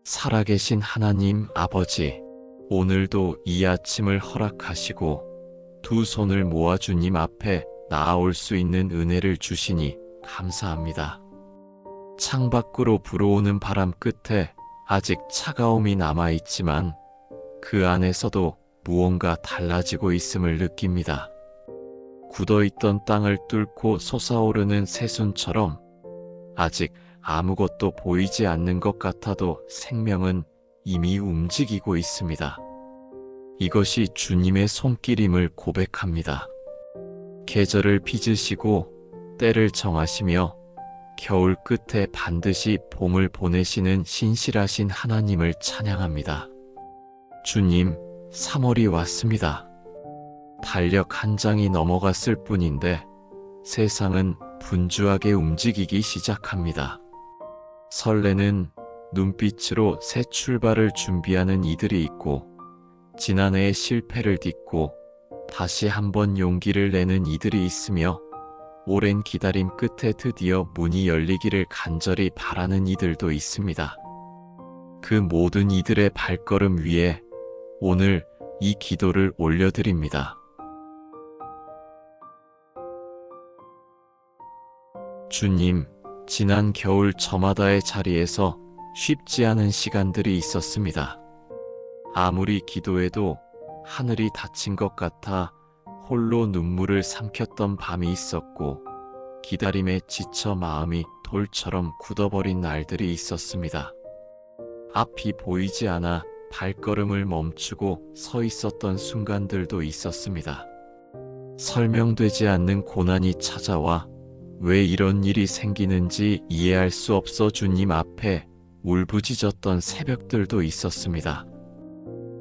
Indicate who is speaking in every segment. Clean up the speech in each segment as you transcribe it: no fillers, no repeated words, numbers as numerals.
Speaker 1: 살아계신 하나님 아버지, 오늘도 이 아침을 허락하시고 두 손을 모아 주님 앞에 나아올 수 있는 은혜를 주시니 감사합니다. 창밖으로 불어오는 바람 끝에 아직 차가움이 남아있지만 그 안에서도 무언가 달라지고 있음을 느낍니다. 굳어있던 땅을 뚫고 솟아오르는 새순처럼 아직 아무것도 보이지 않는 것 같아도 생명은 이미 움직이고 있습니다. 이것이 주님의 손길임을 고백합니다. 계절을 빚으시고 때를 정하시며 겨울 끝에 반드시 봄을 보내시는 신실하신 하나님을 찬양합니다. 주님, 3월이 왔습니다. 달력 한 장이 넘어갔을 뿐인데 세상은 분주하게 움직이기 시작합니다. 설레는 눈빛으로 새 출발을 준비하는 이들이 있고, 지난해의 실패를 딛고 다시 한번 용기를 내는 이들이 있으며, 오랜 기다림 끝에 드디어 문이 열리기를 간절히 바라는 이들도 있습니다. 그 모든 이들의 발걸음 위에 오늘 이 기도를 올려드립니다. 주님, 지난 겨울 저마다의 자리에서 쉽지 않은 시간들이 있었습니다. 아무리 기도해도 하늘이 닫힌 것 같아 홀로 눈물을 삼켰던 밤이 있었고, 기다림에 지쳐 마음이 돌처럼 굳어버린 날들이 있었습니다. 앞이 보이지 않아 발걸음을 멈추고 서 있었던 순간들도 있었습니다. 설명되지 않는 고난이 찾아와 왜 이런 일이 생기는지 이해할 수 없어 주님 앞에 울부짖었던 새벽들도 있었습니다.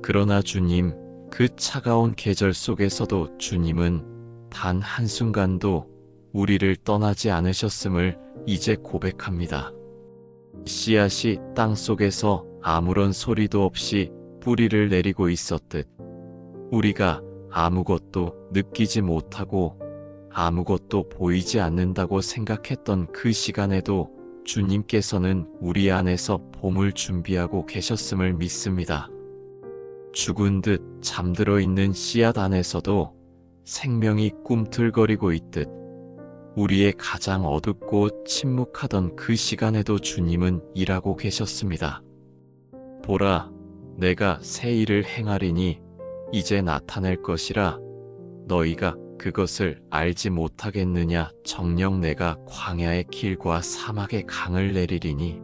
Speaker 1: 그러나 주님, 그 차가운 계절 속에서도 주님은 단 한순간도 우리를 떠나지 않으셨음을 이제 고백합니다. 씨앗이 땅 속에서 아무런 소리도 없이 뿌리를 내리고 있었듯 우리가 아무것도 느끼지 못하고 아무것도 보이지 않는다고 생각했던 그 시간에도 주님께서는 우리 안에서 봄을 준비하고 계셨음을 믿습니다. 죽은 듯 잠들어 있는 씨앗 안에서도 생명이 꿈틀거리고 있듯 우리의 가장 어둡고 침묵하던 그 시간에도 주님은 일하고 계셨습니다. 보라, 내가 새 일을 행하리니 이제 나타낼 것이라 너희가 그것을 알지 못하겠느냐. 정녕 내가 광야의 길과 사막의 강을 내리리니.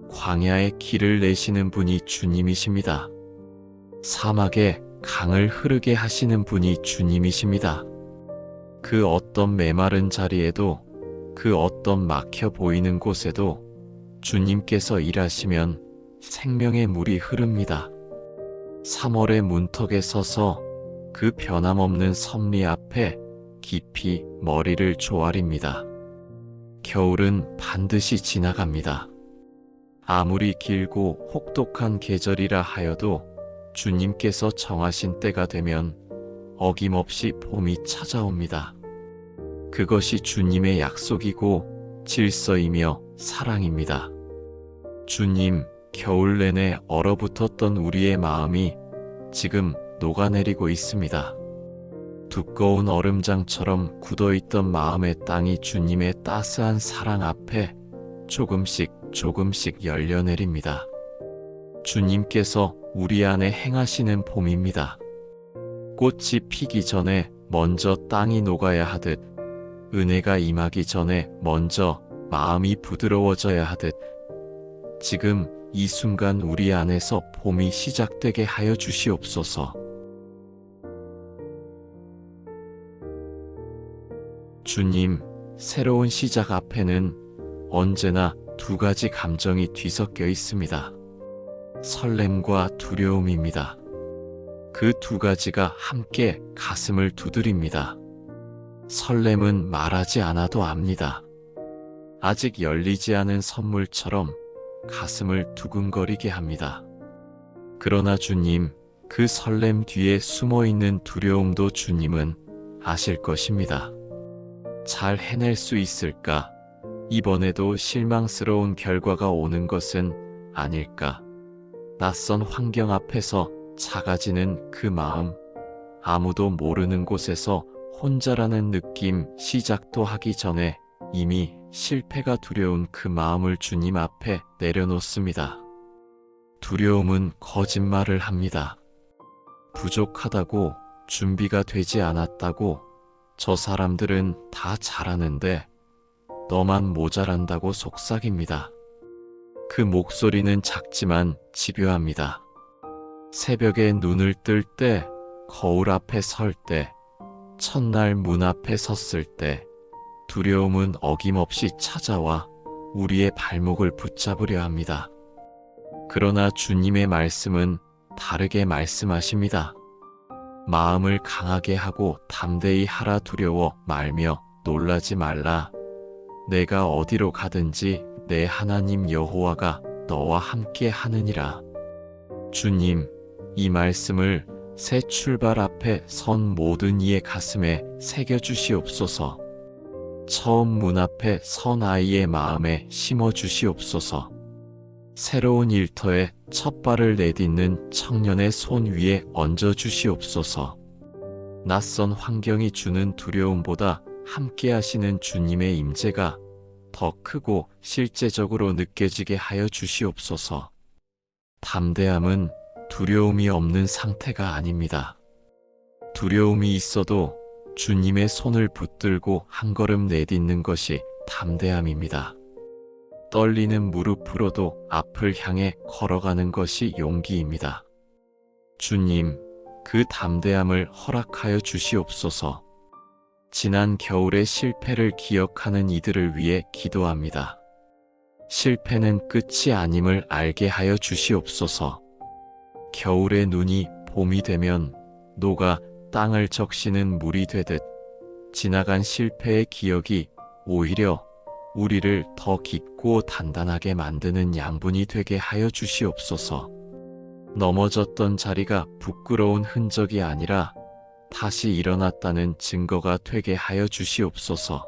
Speaker 1: 광야의 길을 내시는 분이 주님이십니다. 사막에 강을 흐르게 하시는 분이 주님이십니다. 그 어떤 메마른 자리에도, 그 어떤 막혀 보이는 곳에도 주님께서 일하시면 생명의 물이 흐릅니다. 3월의 문턱에 서서 그 변함없는 섭리 앞에 깊이 머리를 조아립니다. 겨울은 반드시 지나갑니다. 아무리 길고 혹독한 계절이라 하여도 주님께서 정하신 때가 되면 어김없이 봄이 찾아옵니다. 그것이 주님의 약속이고 질서이며 사랑입니다. 주님, 겨울 내내 얼어붙었던 우리의 마음이 지금 녹아내리고 있습니다. 두꺼운 얼음장처럼 굳어있던 마음의 땅이 주님의 따스한 사랑 앞에 조금씩 열려내립니다. 주님께서 우리 안에 행하시는 봄입니다. 꽃이 피기 전에 먼저 땅이 녹아야 하듯, 은혜가 임하기 전에 먼저 마음이 부드러워져야 하듯, 지금 이 순간 우리 안에서 봄이 시작되게 하여 주시옵소서. 주님, 새로운 시작 앞에는 언제나 두 가지 감정이 뒤섞여 있습니다. 설렘과 두려움입니다. 그 두 가지가 함께 가슴을 두드립니다. 설렘은 말하지 않아도 압니다. 아직 열리지 않은 선물처럼 가슴을 두근거리게 합니다. 그러나 주님, 그 설렘 뒤에 숨어있는 두려움도 주님은 아실 것입니다. 잘 해낼 수 있을까? 이번에도 실망스러운 결과가 오는 것은 아닐까? 낯선 환경 앞에서 작아지는 그 마음, 아무도 모르는 곳에서 혼자라는 느낌, 시작도 하기 전에 이미 실패가 두려운 그 마음을 주님 앞에 내려놓습니다. 두려움은 거짓말을 합니다. 부족하다고, 준비가 되지 않았다고, 저 사람들은 다 잘하는데 너만 모자란다고 속삭입니다. 그 목소리는 작지만 집요합니다. 새벽에 눈을 뜰 때, 거울 앞에 설 때, 첫날 문 앞에 섰을 때, 두려움은 어김없이 찾아와 우리의 발목을 붙잡으려 합니다. 그러나 주님의 말씀은 다르게 말씀하십니다. 마음을 강하게 하고 담대히 하라. 두려워 말며 놀라지 말라. 내가 어디로 가든지 내 하나님 여호와가 너와 함께 하느니라. 주님, 이 말씀을 새 출발 앞에 선 모든 이의 가슴에 새겨주시옵소서. 처음 문 앞에 선 아이의 마음에 심어주시옵소서. 새로운 일터에 첫 발을 내딛는 청년의 손 위에 얹어주시옵소서. 낯선 환경이 주는 두려움보다 함께 하시는 주님의 임재가 더 크고 실제적으로 느껴지게 하여 주시옵소서. 담대함은 두려움이 없는 상태가 아닙니다. 두려움이 있어도 주님의 손을 붙들고 한 걸음 내딛는 것이 담대함입니다. 떨리는 무릎으로도 앞을 향해 걸어가는 것이 용기입니다. 주님, 그 담대함을 허락하여 주시옵소서. 지난 겨울의 실패를 기억하는 이들을 위해 기도합니다. 실패는 끝이 아님을 알게 하여 주시옵소서. 겨울의 눈이 봄이 되면 녹아 땅을 적시는 물이 되듯 지나간 실패의 기억이 오히려 우리를 더 깊고 단단하게 만드는 양분이 되게 하여 주시옵소서. 넘어졌던 자리가 부끄러운 흔적이 아니라 다시 일어났다는 증거가 되게 하여 주시옵소서.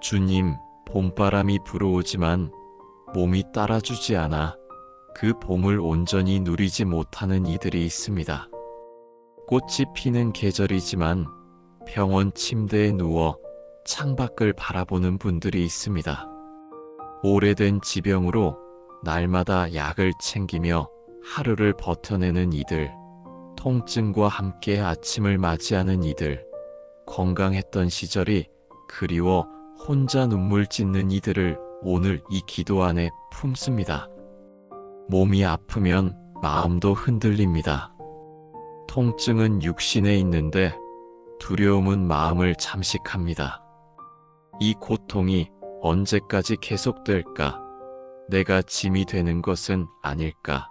Speaker 1: 주님, 봄바람이 불어오지만 몸이 따라주지 않아 그 봄을 온전히 누리지 못하는 이들이 있습니다. 꽃이 피는 계절이지만 병원 침대에 누워 창밖을 바라보는 분들이 있습니다. 오래된 지병으로 날마다 약을 챙기며 하루를 버텨내는 이들, 통증과 함께 아침을 맞이하는 이들, 건강했던 시절이 그리워 혼자 눈물 찢는 이들을 오늘 이 기도 안에 품습니다. 몸이 아프면 마음도 흔들립니다. 통증은 육신에 있는데 두려움은 마음을 잠식합니다. 이 고통이 언제까지 계속될까? 내가 짐이 되는 것은 아닐까?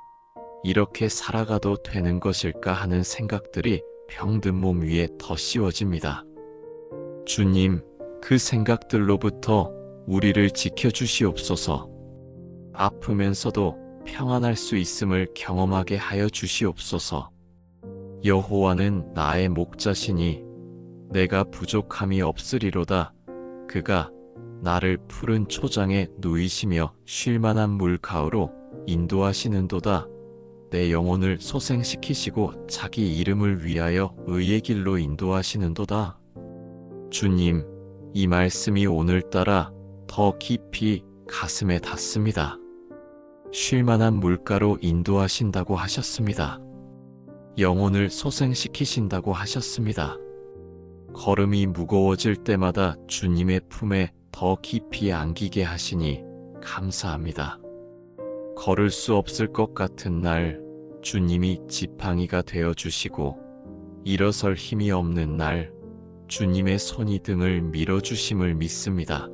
Speaker 1: 이렇게 살아가도 되는 것일까 하는 생각들이 병든 몸 위에 더 씌워집니다. 주님, 그 생각들로부터 우리를 지켜주시옵소서. 아프면서도 평안할 수 있음을 경험하게 하여 주시옵소서. 여호와는 나의 목자시니 내가 부족함이 없으리로다. 그가 나를 푸른 초장에 누이시며 쉴만한 물 가으로 인도하시는도다. 내 영혼을 소생시키시고 자기 이름을 위하여 의의 길로 인도하시는도다. 주님, 이 말씀이 오늘따라 더 깊이 가슴에 닿습니다. 쉴만한 물가로 인도하신다고 하셨습니다. 영혼을 소생시키신다고 하셨습니다. 걸음이 무거워질 때마다 주님의 품에 더 깊이 안기게 하시니 감사합니다. 걸을 수 없을 것 같은 날 주님이 지팡이가 되어주시고 일어설 힘이 없는 날 주님의 손이 등을 밀어주심을 믿습니다.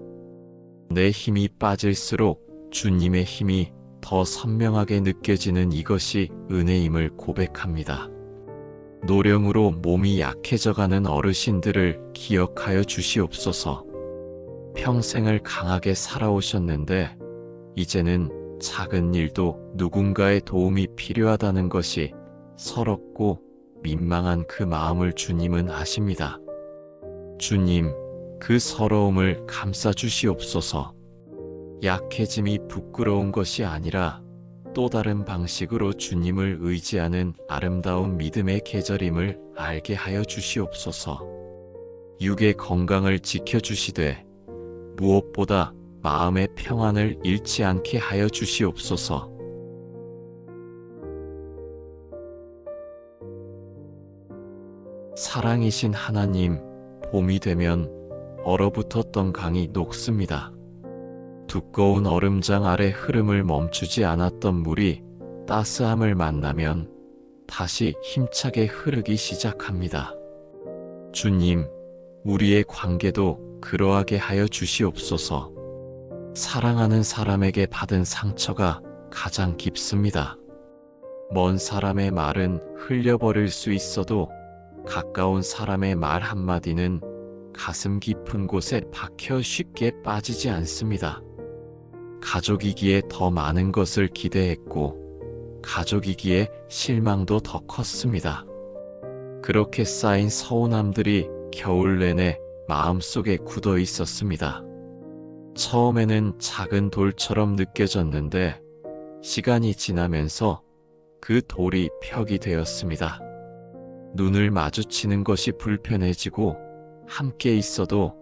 Speaker 1: 내 힘이 빠질수록 주님의 힘이 더 선명하게 느껴지는 이것이 은혜임을 고백합니다. 노령으로 몸이 약해져가는 어르신들을 기억하여 주시옵소서. 평생을 강하게 살아오셨는데 이제는 작은 일도 누군가의 도움이 필요하다는 것이 서럽고 민망한 그 마음을 주님은 아십니다. 주님, 그 서러움을 감싸 주시옵소서. 약해짐이 부끄러운 것이 아니라 또 다른 방식으로 주님을 의지하는 아름다운 믿음의 계절임을 알게 하여 주시옵소서. 육의 건강을 지켜주시되 무엇보다 마음의 평안을 잃지 않게 하여 주시옵소서. 사랑이신 하나님, 봄이 되면 얼어붙었던 강이 녹습니다. 두꺼운 얼음장 아래 흐름을 멈추지 않았던 물이 따스함을 만나면 다시 힘차게 흐르기 시작합니다. 주님, 우리의 관계도 그러하게 하여 주시옵소서. 사랑하는 사람에게 받은 상처가 가장 깊습니다. 먼 사람의 말은 흘려버릴 수 있어도 가까운 사람의 말 한마디는 가슴 깊은 곳에 박혀 쉽게 빠지지 않습니다. 가족이기에 더 많은 것을 기대했고 가족이기에 실망도 더 컸습니다. 그렇게 쌓인 서운함들이 겨울 내내 마음속에 굳어 있었습니다. 처음에는 작은 돌처럼 느껴졌는데 시간이 지나면서 그 돌이 벽이 되었습니다. 눈을 마주치는 것이 불편해지고 함께 있어도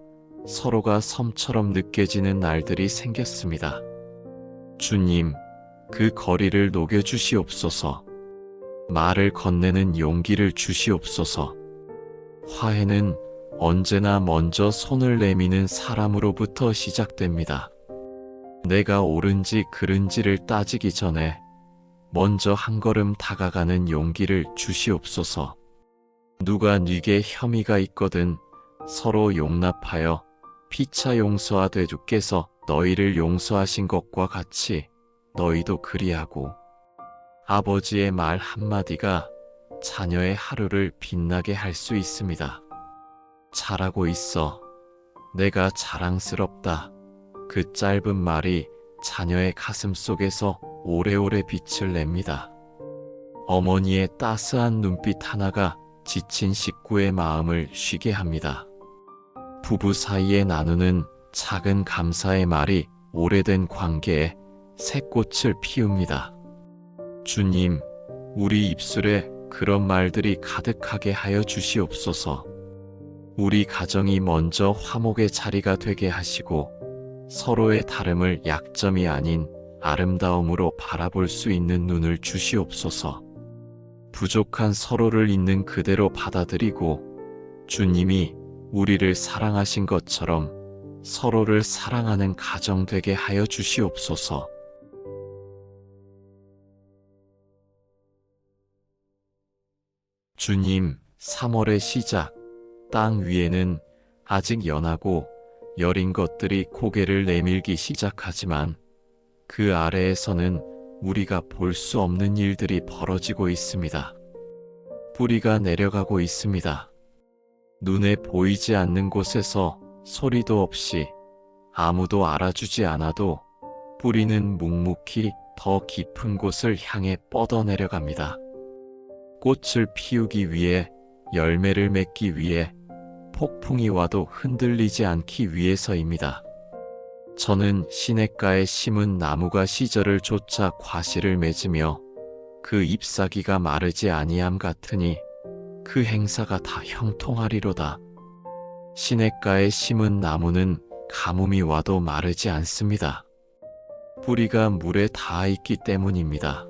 Speaker 1: 서로가 섬처럼 느껴지는 날들이 생겼습니다. 주님, 그 거리를 녹여주시옵소서. 말을 건네는 용기를 주시옵소서. 화해는 언제나 먼저 손을 내미는 사람으로부터 시작됩니다. 내가 옳은지 그른지를 따지기 전에 먼저 한 걸음 다가가는 용기를 주시옵소서. 누가 네게 혐의가 있거든 서로 용납하여 피차 용서하되 주께서 너희를 용서하신 것과 같이 너희도 그리하고. 아버지의 말 한마디가 자녀의 하루를 빛나게 할 수 있습니다. 잘하고 있어. 내가 자랑스럽다. 그 짧은 말이 자녀의 가슴 속에서 오래오래 빛을 냅니다. 어머니의 따스한 눈빛 하나가 지친 식구의 마음을 쉬게 합니다. 부부 사이에 나누는 작은 감사의 말이 오래된 관계에 새 꽃을 피웁니다. 주님, 우리 입술에 그런 말들이 가득하게 하여 주시옵소서. 우리 가정이 먼저 화목의 자리가 되게 하시고 서로의 다름을 약점이 아닌 아름다움으로 바라볼 수 있는 눈을 주시옵소서. 부족한 서로를 있는 그대로 받아들이고 주님이 우리를 사랑하신 것처럼 서로를 사랑하는 가정 되게 하여 주시옵소서. 주님, 3월의 시작, 땅 위에는 아직 연하고 여린 것들이 고개를 내밀기 시작하지만 그 아래에서는 우리가 볼 수 없는 일들이 벌어지고 있습니다. 뿌리가 내려가고 있습니다. 눈에 보이지 않는 곳에서 소리도 없이 아무도 알아주지 않아도 뿌리는 묵묵히 더 깊은 곳을 향해 뻗어내려갑니다. 꽃을 피우기 위해, 열매를 맺기 위해, 폭풍이 와도 흔들리지 않기 위해서입니다. 저는 시냇가에 심은 나무가 시절을 좇아 과실을 맺으며 그 잎사귀가 마르지 아니함 같으니 그 행사가 다 형통하리로다. 시냇가에 심은 나무는 가뭄이 와도 마르지 않습니다. 뿌리가 물에 닿아 있기 때문입니다.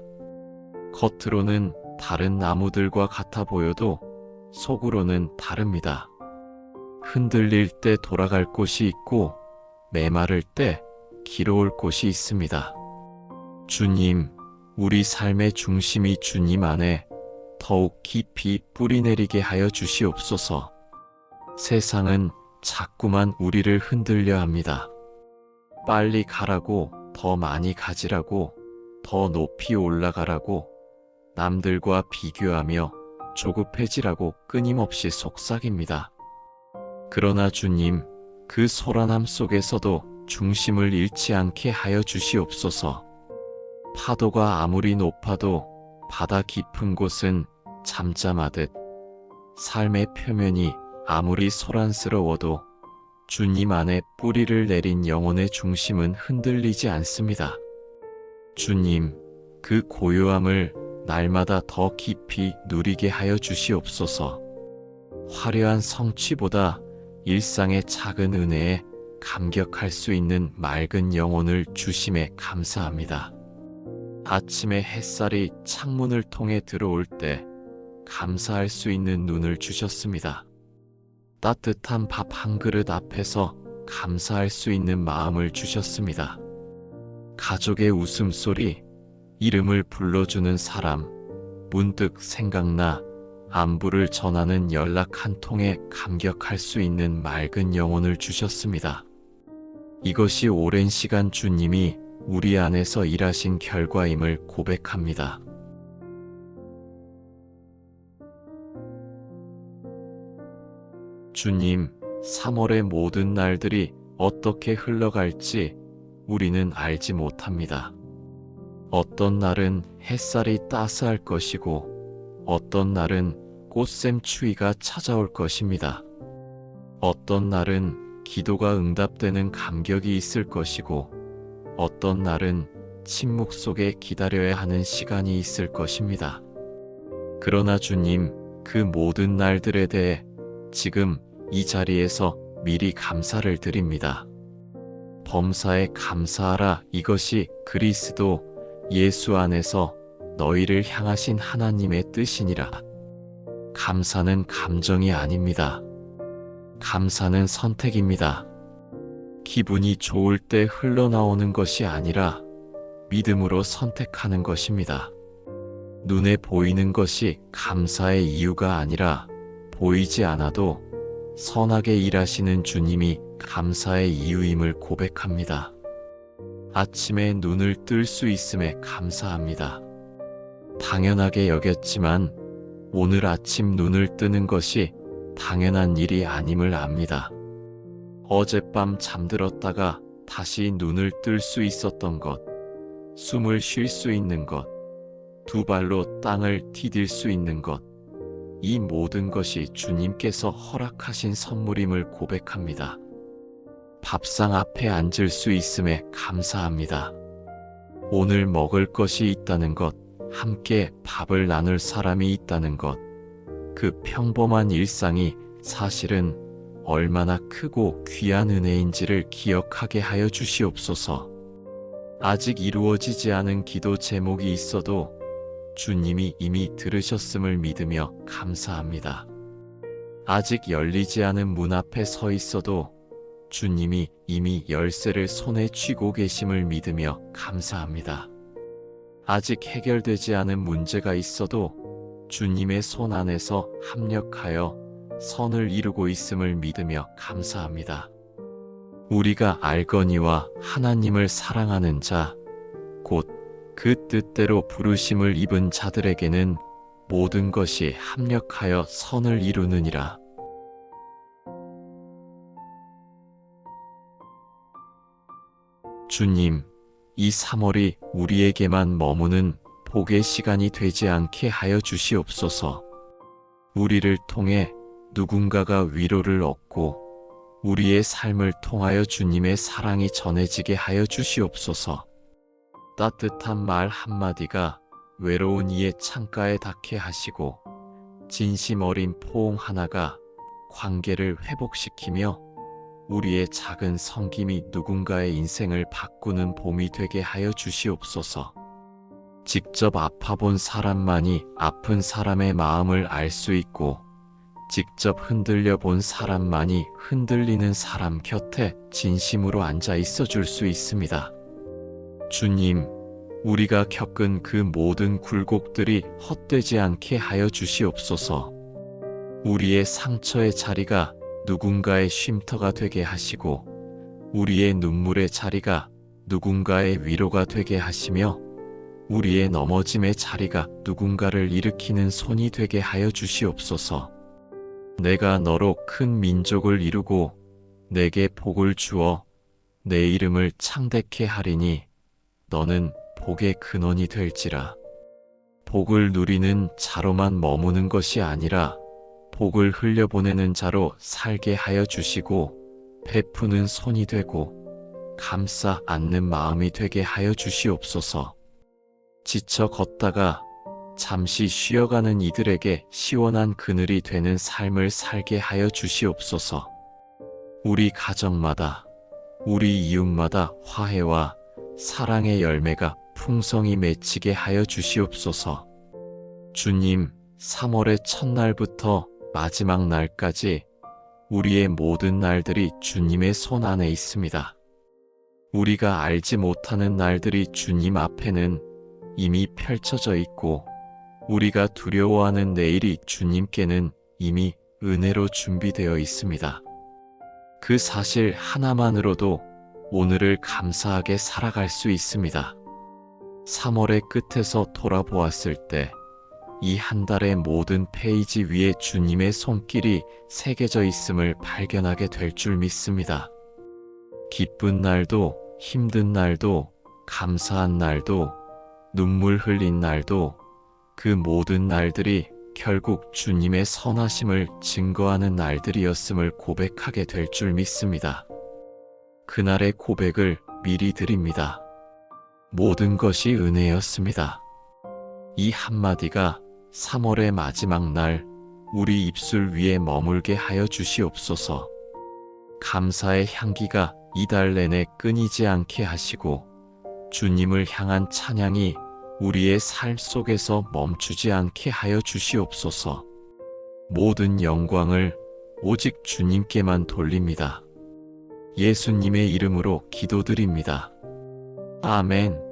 Speaker 1: 겉으로는 다른 나무들과 같아 보여도 속으로는 다릅니다. 흔들릴 때 돌아갈 곳이 있고 메마를 때 길어올 곳이 있습니다. 주님, 우리 삶의 중심이 주님 안에 더욱 깊이 뿌리내리게 하여 주시옵소서. 세상은 자꾸만 우리를 흔들려 합니다. 빨리 가라고, 더 많이 가지라고, 더 높이 올라가라고, 남들과 비교하며 조급해지라고 끊임없이 속삭입니다. 그러나 주님, 그 소란함 속에서도 중심을 잃지 않게 하여 주시옵소서. 파도가 아무리 높아도 바다 깊은 곳은 잠잠하듯 삶의 표면이 아무리 소란스러워도 주님 안에 뿌리를 내린 영혼의 중심은 흔들리지 않습니다. 주님, 그 고요함을 날마다 더 깊이 누리게 하여 주시옵소서. 화려한 성취보다 일상의 작은 은혜에 감격할 수 있는 맑은 영혼을 주심에 감사합니다. 아침에 햇살이 창문을 통해 들어올 때 감사할 수 있는 눈을 주셨습니다. 따뜻한 밥 한 그릇 앞에서 감사할 수 있는 마음을 주셨습니다. 가족의 웃음소리, 이름을 불러주는 사람, 문득 생각나 안부를 전하는 연락 한 통에 감격할 수 있는 맑은 영혼을 주셨습니다. 이것이 오랜 시간 주님이 우리 안에서 일하신 결과임을 고백합니다. 주님, 3월의 모든 날들이 어떻게 흘러갈지 우리는 알지 못합니다. 어떤 날은 햇살이 따스할 것이고 어떤 날은 꽃샘추위가 찾아올 것입니다. 어떤 날은 기도가 응답되는 감격이 있을 것이고 어떤 날은 침묵 속에 기다려야 하는 시간이 있을 것입니다. 그러나 주님, 그 모든 날들에 대해 지금 이 자리에서 미리 감사를 드립니다. 범사에 감사하라. 이것이 그리스도 예수 안에서 너희를 향하신 하나님의 뜻이니라. 감사는 감정이 아닙니다. 감사는 선택입니다. 기분이 좋을 때 흘러나오는 것이 아니라 믿음으로 선택하는 것입니다. 눈에 보이는 것이 감사의 이유가 아니라 보이지 않아도 선하게 일하시는 주님이 감사의 이유임을 고백합니다. 아침에 눈을 뜰 수 있음에 감사합니다. 당연하게 여겼지만 오늘 아침 눈을 뜨는 것이 당연한 일이 아님을 압니다. 어젯밤 잠들었다가 다시 눈을 뜰 수 있었던 것, 숨을 쉴 수 있는 것, 두 발로 땅을 디딜 수 있는 것, 이 모든 것이 주님께서 허락하신 선물임을 고백합니다. 밥상 앞에 앉을 수 있음에 감사합니다. 오늘 먹을 것이 있다는 것, 함께 밥을 나눌 사람이 있다는 것, 그 평범한 일상이 사실은 얼마나 크고 귀한 은혜인지를 기억하게 하여 주시옵소서. 아직 이루어지지 않은 기도 제목이 있어도 주님이 이미 들으셨음을 믿으며 감사합니다. 아직 열리지 않은 문 앞에 서 있어도 주님이 이미 열쇠를 손에 쥐고 계심을 믿으며 감사합니다. 아직 해결되지 않은 문제가 있어도 주님의 손 안에서 합력하여 선을 이루고 있음을 믿으며 감사합니다. 우리가 알거니와 하나님을 사랑하는 자, 곧 그 뜻대로 부르심을 입은 자들에게는 모든 것이 합력하여 선을 이루느니라. 주님, 이 3월이 우리에게만 머무는 복의 시간이 되지 않게 하여 주시옵소서. 우리를 통해 누군가가 위로를 얻고 우리의 삶을 통하여 주님의 사랑이 전해지게 하여 주시옵소서. 따뜻한 말 한마디가 외로운 이의 창가에 닿게 하시고 진심 어린 포옹 하나가 관계를 회복시키며 우리의 작은 섬김이 누군가의 인생을 바꾸는 봄이 되게 하여 주시옵소서. 직접 아파본 사람만이 아픈 사람의 마음을 알 수 있고 직접 흔들려 본 사람만이 흔들리는 사람 곁에 진심으로 앉아 있어 줄 수 있습니다. 주님, 우리가 겪은 그 모든 굴곡들이 헛되지 않게 하여 주시옵소서. 우리의 상처의 자리가 누군가의 쉼터가 되게 하시고 우리의 눈물의 자리가 누군가의 위로가 되게 하시며 우리의 넘어짐의 자리가 누군가를 일으키는 손이 되게 하여 주시옵소서. 내가 너로 큰 민족을 이루고 내게 복을 주어 내 이름을 창대케 하리니 너는 복의 근원이 될지라. 복을 누리는 자로만 머무는 것이 아니라 복을 흘려보내는 자로 살게 하여 주시고 베푸는 손이 되고 감싸 안는 마음이 되게 하여 주시옵소서. 지쳐 걷다가 잠시 쉬어가는 이들에게 시원한 그늘이 되는 삶을 살게 하여 주시옵소서. 우리 가정마다, 우리 이웃마다 화해와 사랑의 열매가 풍성히 맺히게 하여 주시옵소서. 주님, 3월의 첫날부터 마지막 날까지 우리의 모든 날들이 주님의 손 안에 있습니다. 우리가 알지 못하는 날들이 주님 앞에는 이미 펼쳐져 있고 우리가 두려워하는 내일이 주님께는 이미 은혜로 준비되어 있습니다. 그 사실 하나만으로도 오늘을 감사하게 살아갈 수 있습니다. 3월의 끝에서 돌아보았을 때 이 한 달의 모든 페이지 위에 주님의 손길이 새겨져 있음을 발견하게 될 줄 믿습니다. 기쁜 날도 힘든 날도 감사한 날도 눈물 흘린 날도 그 모든 날들이 결국 주님의 선하심을 증거하는 날들이었음을 고백하게 될 줄 믿습니다. 그날의 고백을 미리 드립니다. 모든 것이 은혜였습니다. 이 한마디가 3월의 마지막 날 우리 입술 위에 머물게 하여 주시옵소서. 감사의 향기가 이달 내내 끊이지 않게 하시고 주님을 향한 찬양이 우리의 삶 속에서 멈추지 않게 하여 주시옵소서. 모든 영광을 오직 주님께만 돌립니다. 예수님의 이름으로 기도드립니다. 아멘.